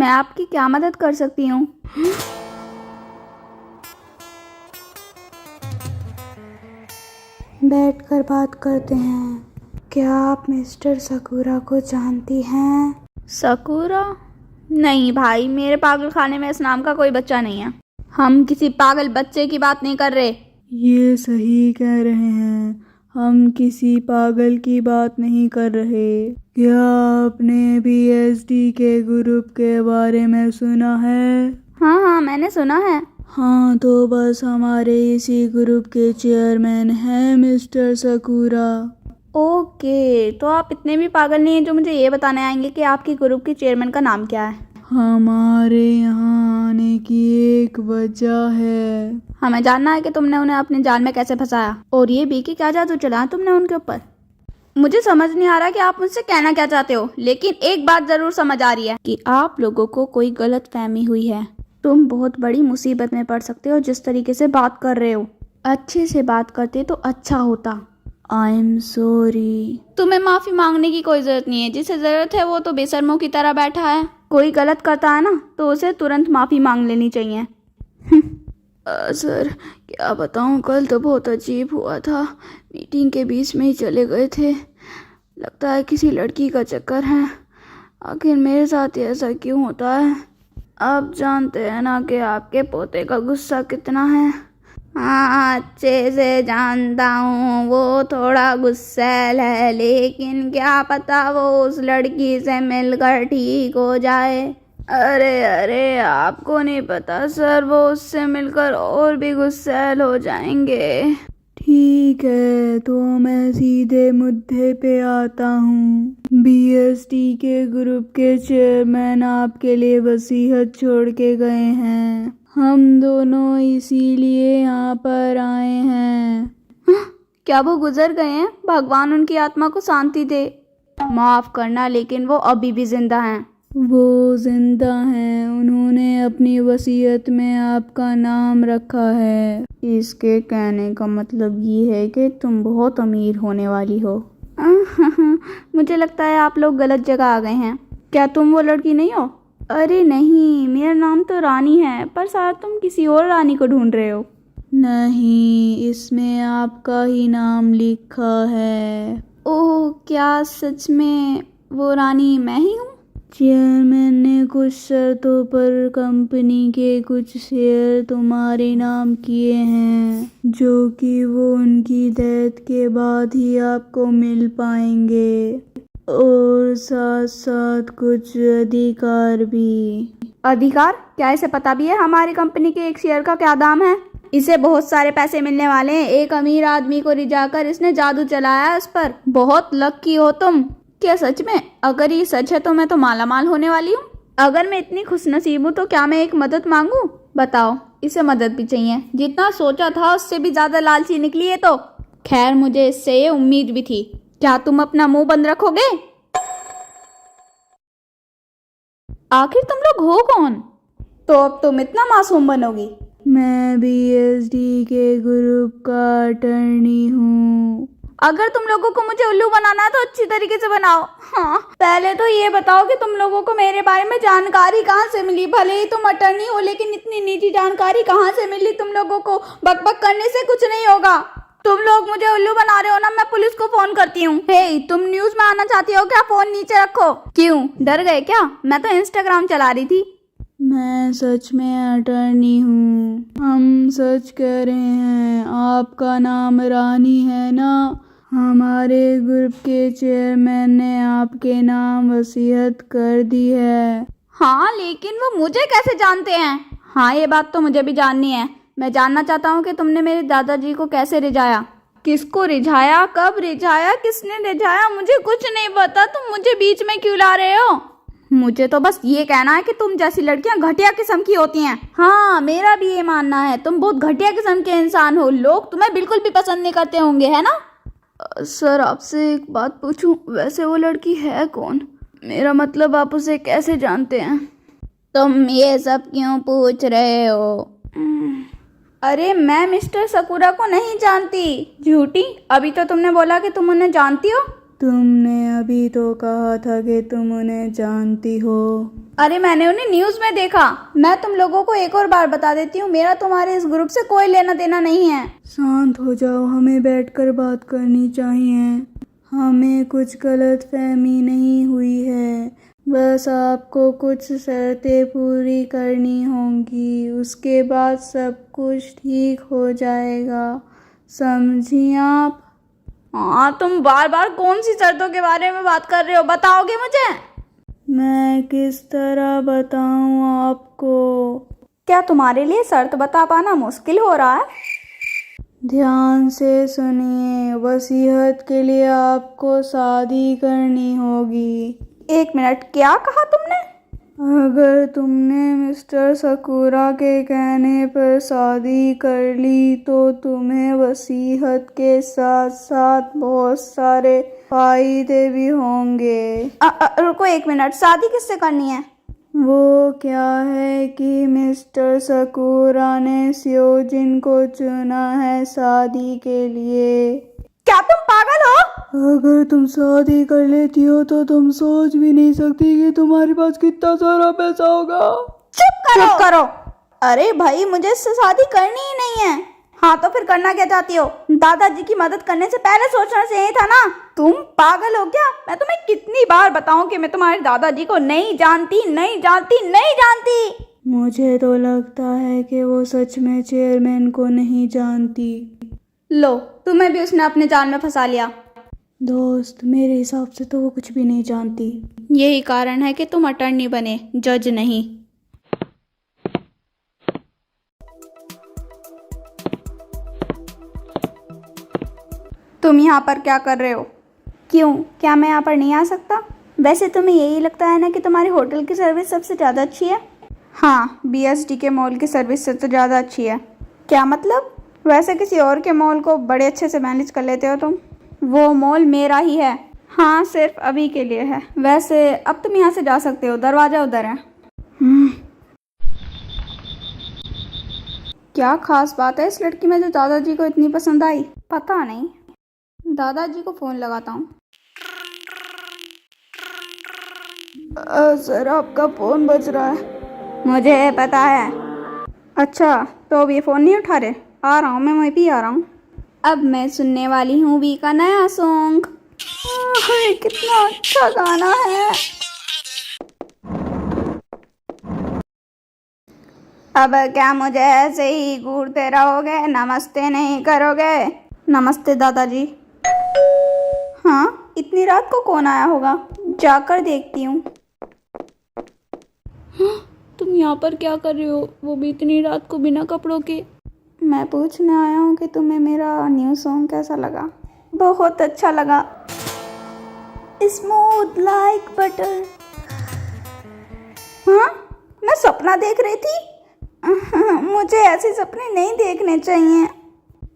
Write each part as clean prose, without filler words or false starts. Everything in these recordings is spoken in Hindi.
मैं आपकी क्या मदद कर सकती हूँ? बैठकर बात करते हैं। क्या आप मिस्टर सकुरा को जानती हैं? सकुरा? नहीं भाई, मेरे पागल खाने में इस नाम का कोई बच्चा नहीं है। हम किसी पागल बच्चे की बात नहीं कर रहे। ये सही कह रहे हैं, हम किसी पागल की बात नहीं कर रहे। क्या आपने बीएसडी के ग्रुप के बारे में सुना है? हाँ हाँ, मैंने सुना है। हाँ, तो बस हमारे इसी ग्रुप के चेयरमैन हैं मिस्टर सकुरा। ओके, तो आप इतने भी पागल नहीं हैं जो मुझे ये बताने आएंगे कि आपके ग्रुप के चेयरमैन का नाम क्या है। हमारे यहाँ आने की एक वजह है। हमें जानना है कि तुमने उन्हें अपने जाल में कैसे फंसाया, और ये भी कि क्या जादू चलाया तुमने उनके ऊपर। मुझे समझ नहीं आ रहा कि आप मुझसे कहना क्या चाहते हो, लेकिन एक बात जरूर समझ आ रही है कि आप लोगों को कोई गलत फहमी हुई है। तुम बहुत बड़ी मुसीबत में पड़ सकते हो जिस तरीके से बात कर रहे हो। अच्छे से बात करते तो अच्छा होता। I am sorry. तुम्हें माफी मांगने की कोई जरूरत नहीं है, जिसे जरूरत है वो तो बेशर्मों की तरह बैठा है। कोई गलत करता है ना तो उसे तुरंत माफी मांग लेनी चाहिए। सर, क्या बताऊं, कल तो बहुत अजीब हुआ था। मीटिंग के बीच में ही चले गए थे। लगता है किसी लड़की का चक्कर है। आखिर मेरे साथ ऐसा क्यों होता है? आप जानते हैं ना कि आपके पोते का गुस्सा कितना है। हाँ, अच्छे से जानता हूँ, वो थोड़ा गुस्सैल है, लेकिन क्या पता वो उस लड़की से मिलकर ठीक हो जाए। अरे अरे, आपको नहीं पता सर, वो उससे मिलकर और भी गुस्सैल हो जाएंगे। ठीक है, तो मैं सीधे मुद्दे पे आता हूँ। बीएसटी के ग्रुप के चेयरमैन आपके लिए वसीयत छोड़ के गए हैं। हम दोनों इसीलिए यहाँ पर आए हैं। क्या वो गुजर गए हैं? भगवान उनकी आत्मा को शांति दे। माफ करना, लेकिन वो अभी भी जिंदा हैं। वो जिंदा हैं। उन्होंने अपनी वसीयत में आपका नाम रखा है। इसके कहने का मतलब ये है कि तुम बहुत अमीर होने वाली हो। मुझे लगता है आप लोग गलत जगह आ गए हैं। क्या तुम वो लड़की नहीं हो? अरे नहीं, मेरा नाम तो रानी है, पर शायद तुम किसी और रानी को ढूंढ रहे हो। नहीं, इसमें आपका ही नाम लिखा है। ओह, क्या सच में वो रानी मैं ही हूँ? चेयरमैन ने कुछ शर्तों पर कंपनी के कुछ शेयर तुम्हारे नाम किए हैं, जो कि वो उनकी डेथ के बाद ही आपको मिल पाएंगे, और साथ साथ कुछ अधिकार भी। अधिकार? क्या इसे पता भी है हमारी कंपनी के एक शेयर का क्या दाम है? इसे बहुत सारे पैसे मिलने वाले हैं। एक अमीर आदमी को रिझाकर इसने जादू चलाया इस पर। बहुत लकी हो तुम। क्या सच में? अगर ये सच है तो मैं तो माला माल होने वाली हूँ। अगर मैं इतनी खुशनसीब हूँ तो क्या मैं एक मदद मांगू? बताओ। इसे मदद भी चाहिए। जितना सोचा था उससे भी ज्यादा लालची निकली है तो। खैर, मुझे इससे ये उम्मीद भी थी। क्या तुम अपना मुंह बंद रखोगे? आखिर तुम लोग हो कौन? तो अब तुम इतना मासूम बनोगी? मैं बीएसडी के ग्रुप का अटर्नी हूँ। अगर तुम लोगों को मुझे उल्लू बनाना है तो अच्छी तरीके से बनाओ। हाँ, पहले तो ये बताओ कि तुम लोगों को मेरे बारे में जानकारी कहाँ से मिली? भले ही तुम अटर्नी हो, लेकिन इतनी निजी जानकारी कहाँ से मिली तुम लोगों को? बकबक करने से कुछ नहीं होगा। तुम लोग मुझे उल्लू बना रहे हो ना, मैं पुलिस को फोन करती हूँ। हे, तुम न्यूज में आना चाहती हो क्या? फोन नीचे रखो। क्यों, डर गए क्या? मैं तो इंस्टाग्राम चला रही थी। मैं सच में अटर्नी हूँ। हम सच कह रहे हैं। आपका नाम रानी है ना? हमारे ग्रुप के चेयरमैन ने आपके नाम वसीयत कर दी है। हाँ, लेकिन वो मुझे कैसे जानते हैं? हाँ, ये बात तो मुझे भी जाननी है। मैं जानना चाहता हूँ कि तुमने मेरे दादाजी को कैसे रिझाया। किसको रिझाया? कब रिझाया? किसने रिझाया? मुझे कुछ नहीं पता। तुम मुझे बीच में क्यों ला रहे हो? मुझे तो बस ये कहना है कि तुम जैसी लड़कियां घटिया किस्म की होती हैं। हाँ, मेरा भी ये मानना है। तुम बहुत घटिया किस्म के इंसान हो। लोग तुम्हें बिल्कुल भी पसंद नहीं करते होंगे, है ना? सर, आपसे एक बात पूछूं, वैसे वो लड़की है कौन? मेरा मतलब, आप उसे कैसे जानते हैं? तुम ये सब क्यों पूछ रहे हो? अरे, मैं मिस्टर सकुरा को नहीं जानती। झूठी, अभी तो तुमने बोला कि तुम उन्हें जानती हो। तुमने अभी तो कहा था कि तुम उन्हें जानती हो। अरे मैंने उन्हें न्यूज में देखा। मैं तुम लोगों को एक और बार बता देती हूँ, मेरा तुम्हारे इस ग्रुप से कोई लेना देना नहीं है। शांत हो जाओ, हमें बैठकर बात करनी चाहिए। हमें कुछ गलत फहमी नहीं हुई है, बस आपको कुछ शर्तें पूरी करनी होंगी, उसके बाद सब कुछ ठीक हो जाएगा, समझी आप? हाँ, तुम बार बार कौन सी शर्तों के बारे में बात कर रहे हो, बताओगे मुझे? मैं किस तरह बताऊं आपको? क्या तुम्हारे लिए शर्त बता पाना मुश्किल हो रहा है? ध्यान से सुनिए, वसीयत के लिए आपको शादी करनी होगी। 1 मिनट, क्या कहा तुमने? अगर तुमने मिस्टर सकूरा के कहने पर शादी कर ली तो तुम्हें वसीयत के साथ साथ बहुत सारे फायदे भी होंगे। रुको 1 मिनट, शादी किससे करनी है? वो क्या है कि मिस्टर सकूरा ने स्योजिन को चुना है शादी के लिए। क्या तुम पागल हो? अगर तुम शादी कर लेती हो तो तुम सोच भी नहीं सकती कि तुम्हारे पास कितना सारा पैसा होगा। चुप करो। अरे भाई, मुझे इससे शादी करनी ही नहीं है। हाँ तो फिर करना क्या चाहती हो? दादाजी की मदद करने से पहले सोचना चाहिए था ना। तुम पागल हो क्या? मैं तुम्हें कितनी बार बताऊं कि मैं तुम्हारे दादाजी को नहीं जानती। मुझे तो लगता है कि वो सच में चेयरमैन को नहीं जानती। लो, तुम्हें भी उसने अपने जाल में फंसा लिया। दोस्त, मेरे हिसाब से तो वो कुछ भी नहीं जानती। यही कारण है कि तुम अटर्नी बने, जज नहीं। तुम यहाँ पर क्या कर रहे हो? क्यों, क्या मैं यहाँ पर नहीं आ सकता? वैसे तुम्हें यही लगता है ना कि तुम्हारी होटल की सर्विस सबसे ज़्यादा अच्छी है? हाँ, BSD के मॉल की सर्विस से तो ज़्यादा अच्छी है। क्या मतलब? वैसे किसी और के मॉल को बड़े अच्छे से मैनेज कर लेते हो तुम। वो मॉल मेरा ही है। हाँ, सिर्फ अभी के लिए है। वैसे अब तुम यहाँ से जा सकते हो, दरवाज़ा उधर है। क्या खास बात है इस लड़की में जो दादाजी को इतनी पसंद आई? पता नहीं। दादाजी को फ़ोन लगाता हूँ। सर, आपका फ़ोन बज रहा है। मुझे पता है। अच्छा, तो अब ये फ़ोन नहीं उठा रहे? आ रहा हूँ, मैं वहीं पे आ रहा हूँ। अब मैं सुनने वाली हूँ वी का नया सॉन्ग। कितना अच्छा गाना है। अब क्या मुझे ऐसे ही घूरते रहोगे? नमस्ते नहीं करोगे? नमस्ते दादाजी। हाँ, इतनी रात को कौन आया होगा? जाकर देखती हूँ। तुम यहाँ पर क्या कर रहे हो? वो भी इतनी रात को बिना कपड़ों के। मैं पूछने आया हूँ कि तुम्हें मेरा न्यू सॉन्ग कैसा लगा? बहुत अच्छा लगा। Smooth like butter. हाँ, मैं सपना देख रही थी। मुझे ऐसे सपने नहीं देखने चाहिए।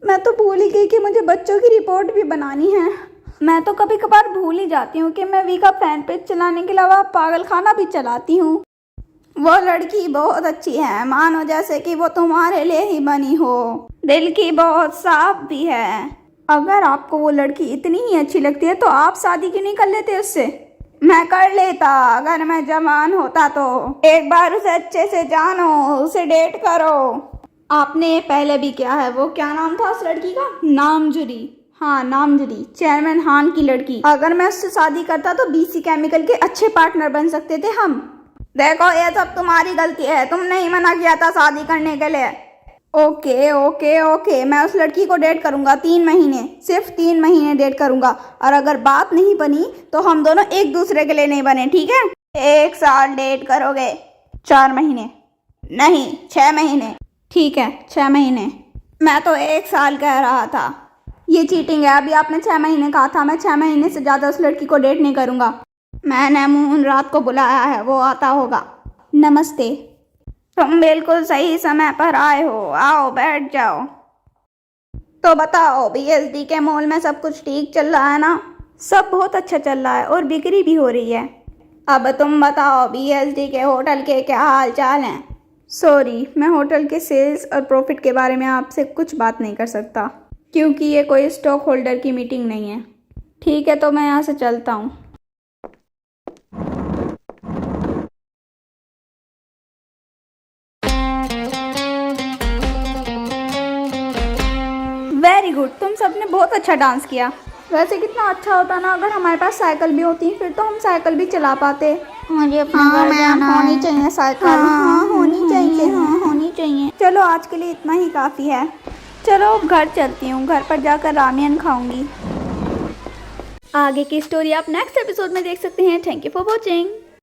मैं तो भूल ही गई कि मुझे बच्चों की रिपोर्ट भी बनानी है। मैं तो कभी कभार भूल ही जाती हूँ कि मैं वी का फैन पेज चलाने के अलावा पागल खाना भी चलाती हूँ। वो लड़की बहुत अच्छी है, मानो जैसे कि वो तुम्हारे लिए ही बनी हो। दिल की बहुत साफ भी है। अगर आपको वो लड़की इतनी ही अच्छी लगती है तो आप शादी क्यों नहीं कर लेते उससे? मैं कर लेता अगर मैं जवान होता तो। एक बार उसे अच्छे से जानो, उसे डेट करो। आपने पहले भी किया है। वो क्या नाम था उस लड़की का? नामजुरी। हाँ, नामजुरी, चेयरमैन हान की लड़की। अगर मैं उससे शादी करता तो BC केमिकल के अच्छे पार्टनर बन सकते थे हम। देखो, ये सब तुम्हारी गलती है। तुमने ही मना किया था शादी करने के लिए। ओके, मैं उस लड़की को डेट करूंगा 3 महीने, सिर्फ 3 महीने डेट करूंगा। और अगर बात नहीं बनी तो हम दोनों एक दूसरे के लिए नहीं बने, ठीक है? 1 साल डेट करोगे? 4 महीने नहीं, 6 महीने। ठीक है, 6 महीने। मैं तो 1 साल कह रहा था। ये चीटिंग है। अभी आपने 6 महीने कहा था। मैं 6 महीने से ज़्यादा उस लड़की को डेट नहीं करूंगा। मैंने मून रात को बुलाया है, वो आता होगा। नमस्ते। तुम बिल्कुल सही समय पर आए हो। आओ, बैठ जाओ। तो बताओ, BSD के मॉल में सब कुछ ठीक चल रहा है ना? सब बहुत अच्छा चल रहा है और बिक्री भी हो रही है। अब तुम बताओ, BSD के होटल के क्या हाल चाल हैं? सॉरी, मैं होटल के सेल्स और प्रॉफिट के बारे में आपसे कुछ बात नहीं कर सकता, क्योंकि ये कोई स्टॉक होल्डर की मीटिंग नहीं है। ठीक है, तो मैं यहाँ से चलता हूँ। गुड, तुम सबने बहुत अच्छा डांस किया। वैसे कितना अच्छा होता ना अगर हमारे पास साइकिल भी होती, फिर तो हम साइकिल भी चला पाते। मुझे अपने घर जाना है। होनी चाहिए साइकिल। हाँ होनी चाहिए, हाँ होनी चाहिए। चलो आज के लिए इतना ही काफ़ी है। चलो अब घर चलती हूँ, घर पर जाकर रामेन खाऊंगी। आगे की स्टोरी आप नेक्स्ट एपिसोड में देख सकते हैं। Thank you for watching.